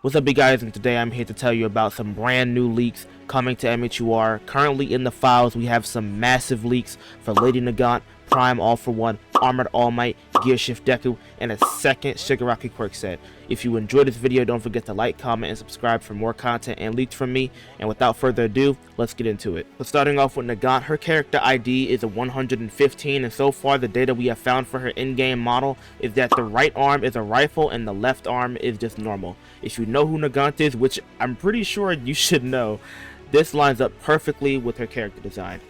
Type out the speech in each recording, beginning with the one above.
What's up, you guys, and today I'm here to tell you about some brand new leaks coming to mhur. Currently in the files, we have some massive leaks for Lady Nagant, Prime All For One, Armored All Might, Gear Shift Deku, and a second Shigaraki quirk set. If you enjoyed this video, don't forget to like, comment, and subscribe for more content and leaks from me. And without further ado, let's get into it. So starting off with Nagant, her character ID is a 115, and so far the data we have found for her in-game model is that the right arm is a rifle and the left arm is just normal. If you know who Nagant is, which I'm pretty sure you should know, this lines up perfectly with her character design.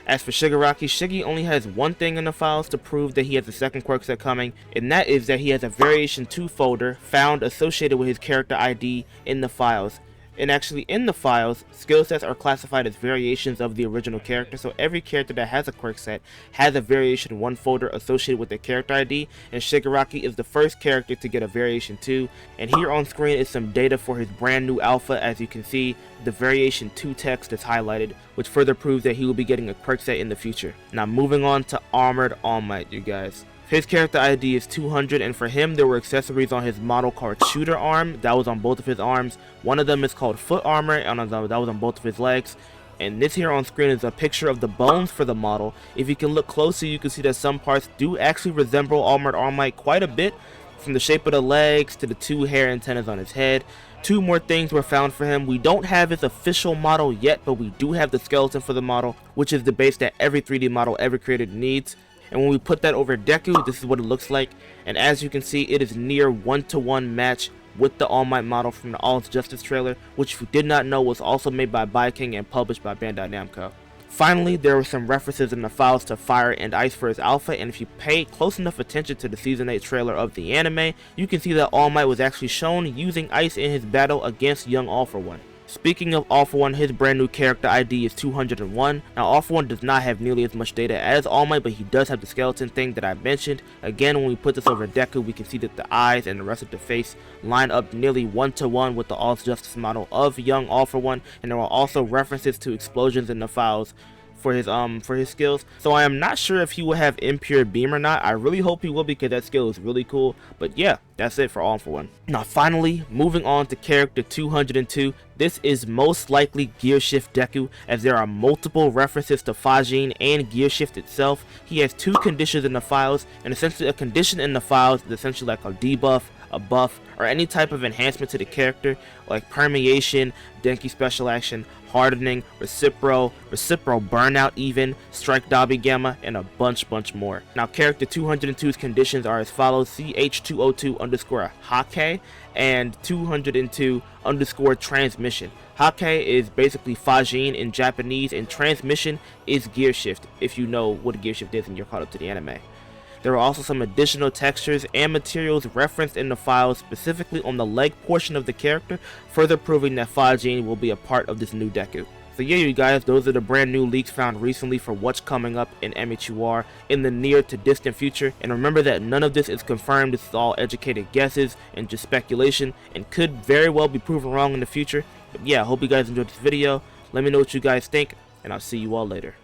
As for Shigaraki, Shiggy only has one thing in the files to prove that he has a second quirk set coming, and that is that he has a Variation 2 folder found associated with his character ID in the files. And actually in the files, skill sets are classified as variations of the original character, so every character that has a quirk set has a Variation 1 folder associated with their character ID, and Shigaraki is the first character to get a Variation 2. And here on screen is some data for his brand new alpha. As you can see, the Variation 2 text is highlighted, which further proves that he will be getting a quirk set in the future. Now moving on to Armored All Might, you guys. His character ID is 200, and for him there were accessories on his model called Shooter Arm. That was on both of his arms. One of them is called Foot Armor, and that was on both of his legs. And this here on screen is a picture of the bones for the model. If you can look closely, you can see that some parts do actually resemble Armored All Might quite a bit, from the shape of the legs to the two hair antennas on his head. Two more things were found for him. We don't have his official model yet, but we do have the skeleton for the model, which is the base that every 3D model ever created needs. And when we put that over Deku, this is what it looks like. And as you can see, it is near one-to-one match with the All Might model from the All's Justice trailer, which if you did not know was also made by King and published by Bandai Namco. Finally, there were some references in the files to Fire and Ice for his alpha, and if you pay close enough attention to the Season 8 trailer of the anime, you can see that All Might was actually shown using ice in his battle against young All For One. Speaking of All For One, his brand new character ID is 201. Now All For One does not have nearly as much data as All Might, but he does have the skeleton thing that I mentioned. Again, when we put this over Deku, we can see that the eyes and the rest of the face line up nearly one-to-one with the All's Justice model of young All For One, and there are also references to explosions in the files for his skills. So I am not sure if he will have Impure Beam or not. I really hope he will, because that skill is really cool. But yeah, that's it for All For One. Now finally, moving on to character 202. This is most likely Gear Shift Deku, as there are multiple references to Fajin and Gear Shift itself. He has two conditions in the files, and essentially a condition in the files is essentially like a debuff, a buff, or any type of enhancement to the character, like permeation, Denki special action, hardening, recipro burnout even, strike Dabi gamma, and a bunch more. Now character 202's conditions are as follows: CH202_Hake and 202 _transmission. Hake is basically Fajin in Japanese, and transmission is Gear Shift, if you know what a Gear Shift is and you're caught up to the anime. There are also some additional textures and materials referenced in the files, specifically on the leg portion of the character, further proving that Fajin will be a part of this new Deku. So yeah, you guys, those are the brand new leaks found recently for what's coming up in mhur in the near to distant future. And remember that none of this is confirmed. This is all educated guesses and just speculation, and could very well be proven wrong in the future. But yeah, I hope you guys enjoyed this video. Let me know what you guys think, and I'll see you all later.